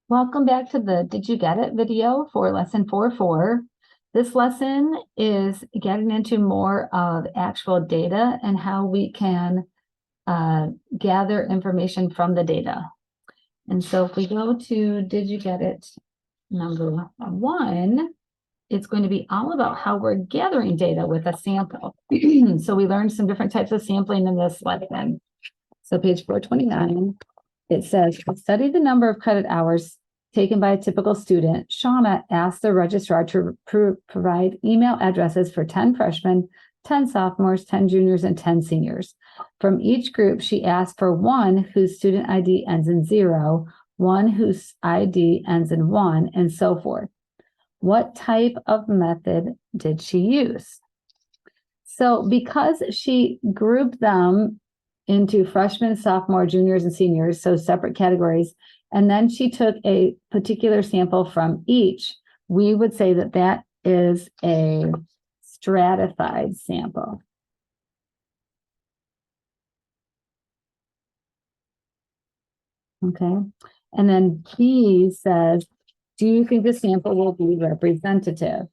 Welcome back to the Did You Get It video for lesson 4.4. This lesson is getting into more of actual data and how we can gather information from the data. And so if we go to Did You Get It number 1, it's going to be all about how we're gathering data with a sample. So we learned some different types of sampling in this lesson. So page 429, it says, study the number of credit hours taken by a typical student. Shauna asked the registrar to provide email addresses for 10 freshmen, 10 sophomores, 10 juniors, and 10 seniors. From each group, she asked for one whose student ID ends in 0, one whose ID ends in 1, and so forth. What type of method did she use? So because she grouped them into freshmen, sophomore, juniors, and seniors, so separate categories, and then she took a particular sample from each, we would say that that is a stratified sample. Okay, and then B says, do you think the sample will be representative?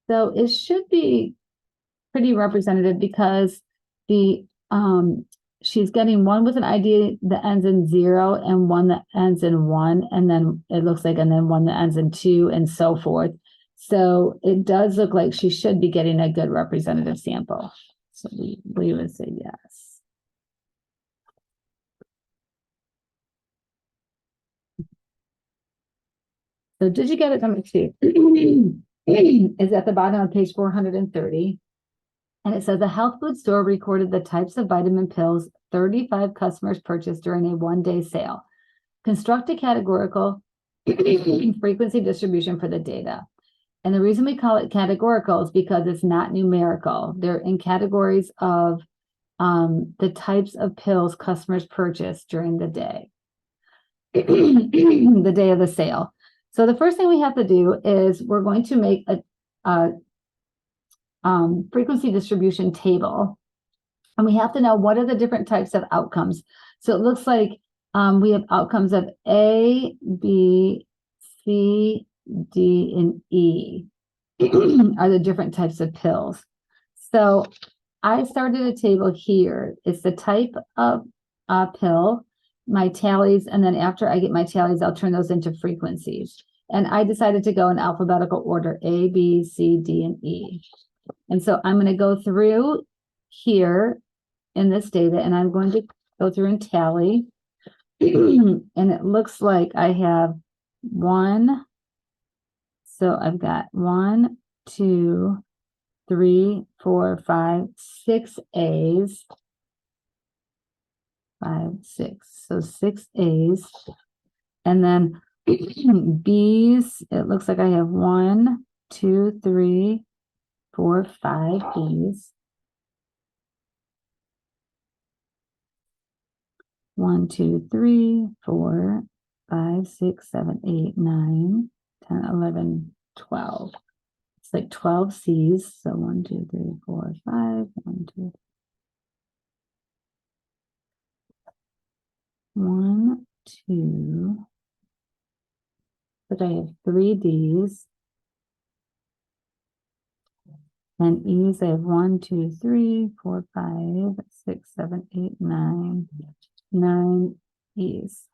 So it should be pretty representative because the she's getting one with an ID that ends in 0 and one that ends in 1, and then it looks like, and then one that ends in 2, and so forth. So it does look like she should be getting a good representative sample. So we would say yes. So did you get it? Number 2 is at the bottom of page 430. And it says a health food store recorded the types of vitamin pills 35 customers purchased during a one-day sale. Construct a categorical frequency distribution for the data. And the reason we call it categorical is because it's not numerical. They're in categories of the types of pills customers purchased during the day, the day of the sale. So the first thing we have to do is we're going to make a frequency distribution table, and we have to know what are the different types of outcomes. So it looks like we have outcomes of A, B, C, D, and E are the different types of pills. So I started a table here. It's the type of pill, my tallies, and then after I get my tallies, I'll turn those into frequencies. And I decided to go in alphabetical order, A, B, C, D, and E. And so I'm going to go through here in this data, and I'm going to go through and tally. And it looks like I have 1. So I've got 1, 2, 3, 4, 5, 6 A's. 5, 6. So 6 A's. And then B's, it looks like I have 1, 2, 3, 4, 5 B's. 1, 2, 3, 4, 5, 6, 7, 8, 9, 10, 11, 12. It's like 12 C's. So 1, 2, 3, 4, 5, 1, 2, 1, 2. But I have 3 D's. And E's, I have 1, 2, 3, 4, 5, 6, 7, 8, 9, 9 E's.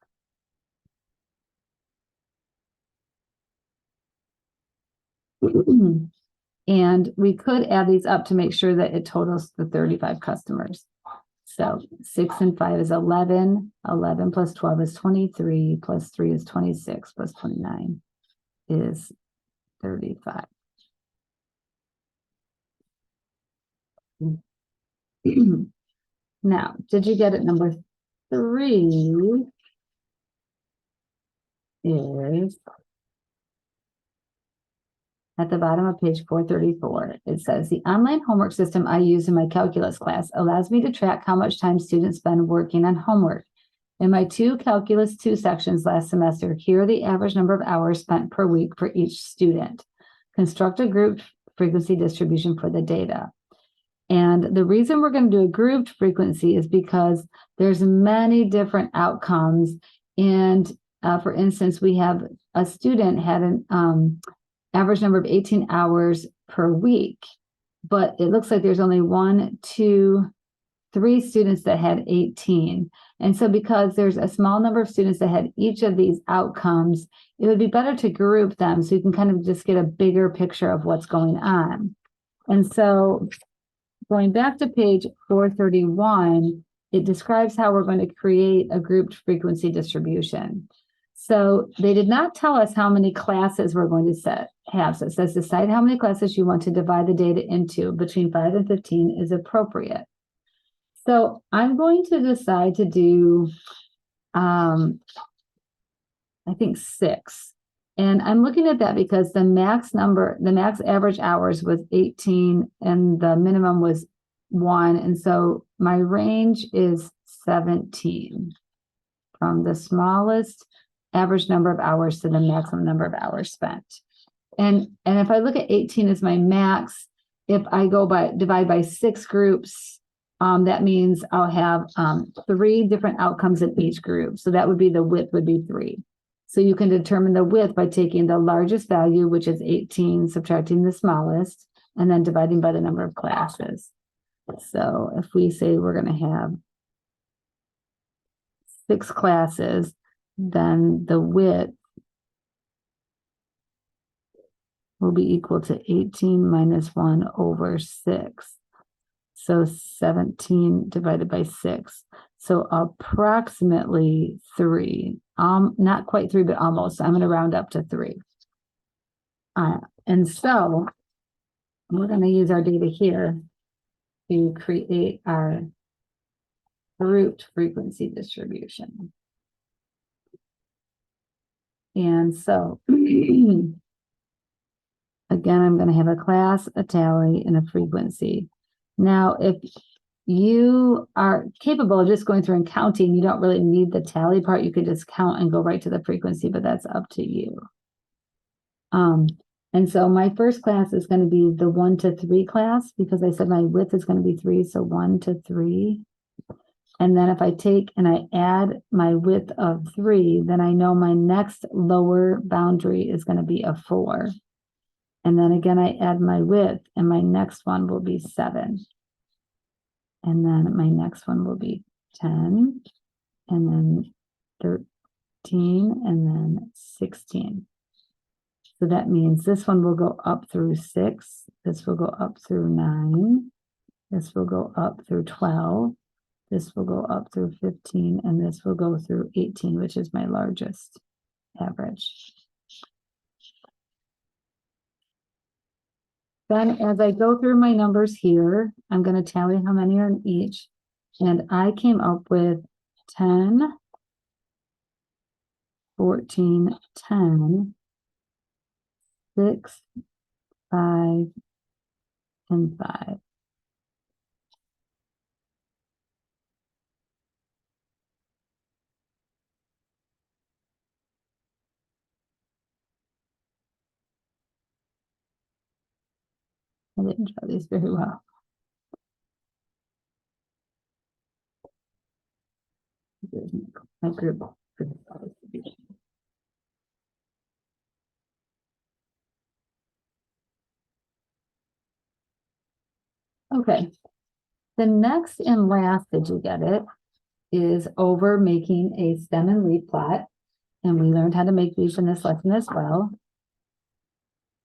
And we could add these up to make sure that it totals the 35 customers. So 6 and 5 is 11. 11 plus 12 is 23. Plus 3 is 26. Plus 29 is 35. Now, did you get it? Number 3 is at the bottom of page 434. It says, the online homework system I use in my calculus class allows me to track how much time students spend working on homework. In my 2 calculus 2 sections last semester, here are the average number of hours spent per week for each student. Construct a group frequency distribution for the data. And the reason we're going to do a grouped frequency is because there's many different outcomes. And for instance, we have a student had an average number of 18 hours per week, but it looks like there's only 1, 2, 3 students that had 18. And so because there's a small number of students that had each of these outcomes, it would be better to group them so you can kind of just get a bigger picture of what's going on. And so going back to page 431, it describes how we're going to create a grouped frequency distribution. So they did not tell us how many classes we're going to have. So it says decide how many classes you want to divide the data into. Between 5 and 15 is appropriate. So I'm going to decide to do, I think 6. And I'm looking at that because the max average hours was 18 and the minimum was 1. And so my range is 17 from the smallest average number of hours to the maximum number of hours spent. And if I look at 18 as my max, if I divide by 6 groups, that means I'll have 3 different outcomes in each group. So that would be the width would be 3. So you can determine the width by taking the largest value, which is 18, subtracting the smallest, and then dividing by the number of classes. So if we say we're going to have 6 classes, then the width will be equal to 18 minus 1 over 6. So 17 divided by 6. So approximately 3. Not quite 3, but almost. I'm going to round up to 3. And so we're going to use our data here to create our grouped frequency distribution. And so again, I'm going to have a class, a tally, and a frequency. Now, if you are capable of just going through and counting, you don't really need the tally part. You could just count and go right to the frequency, but that's up to you. And so my first class is going to be the 1 to 3 class because I said my width is going to be 3, so 1 to 3. And then if I take and I add my width of 3, then I know my next lower boundary is going to be a 4. And then again, I add my width, and my next one will be 7. And then my next one will be 10, and then 13, and then 16. So that means this one will go up through 6. This will go up through 9. This will go up through 12. This will go up through 15, and this will go through 18, which is my largest average. Then as I go through my numbers here, I'm going to tally how many are in each. And I came up with 10, 14, 10, 6, 5, and 5. I didn't draw these very well. Here's my group. Okay. The next and last, did you get it, is over making a stem and leaf plot. And we learned how to make these in this lesson as well.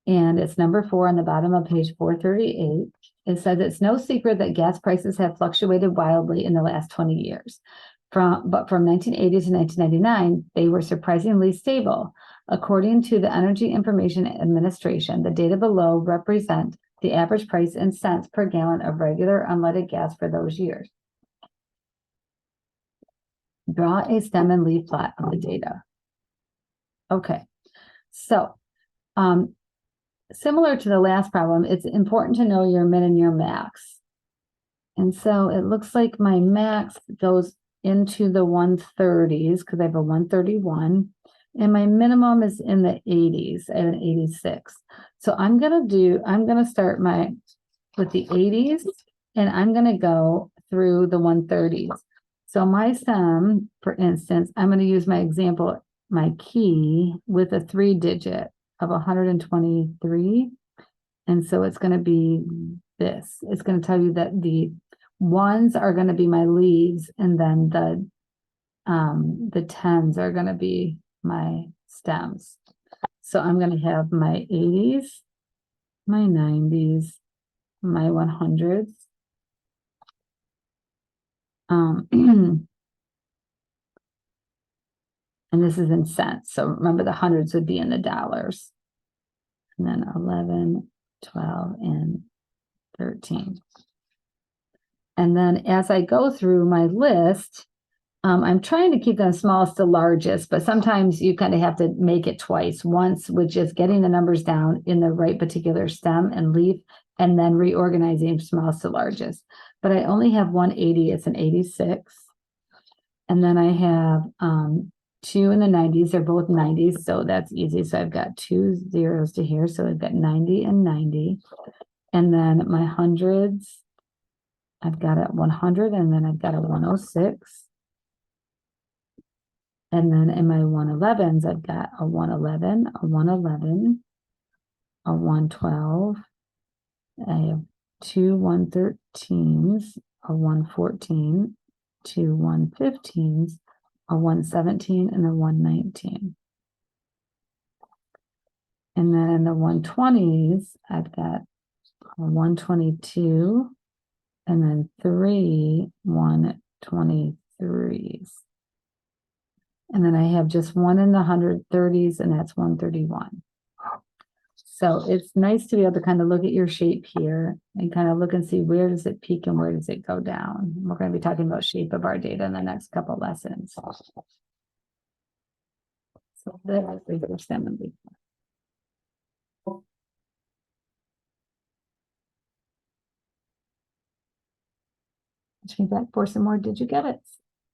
And it's number 4 on the bottom of page 438. It says it's no secret that gas prices have fluctuated wildly in the last 20 years. But from 1980 to 1999, they were surprisingly stable. According to the Energy Information Administration, the data below represent the average price in cents per gallon of regular unleaded gas for those years. Draw a stem and leaf plot of the data. Okay, so similar to the last problem, it's important to know your min and your max. And so it looks like my max goes into the 130s because I have a 131. And my minimum is in the 80s. I have an 86. So I'm gonna start with the 80s. and I'm going to go through the 130s. So my sum, for instance, I'm going to use my example, my key with a 3-digit of 123. And so it's going to be this. It's going to tell you that the ones are going to be my leads, and then the tens are going to be my stems. So I'm going to have my 80s, my 90s, my 100s. And this is in cents. So remember, the hundreds would be in the dollars. And then 11, 12, and 13. And then as I go through my list, I'm trying to keep them smallest to largest, but sometimes you kind of have to make it twice. Once with just getting the numbers down in the right particular stem and leaf, and then reorganizing smallest to largest. But I only have 180, it's an 86. And then I have 2 in the 90s, they're both 90s, so that's easy. So I've got 2 zeros to here, so I've got 90 and 90. And then my hundreds, I've got a 100, and then I've got a 106. And then in my 111s, I've got a 111, a 111, a 112. I have 2 113s, a 114, 2 115s, a 117, and a 119. And then in the 120s, I've got a 122, and then 3 123s. And then I have just 1 in the 130s, and that's 131. So it's nice to be able to kind of look at your shape here and kind of look and see where does it peak and where does it go down. We're going to be talking about shape of our data in the next couple of lessons. So there is your stem and leaf. Change that for some more. Did you get it?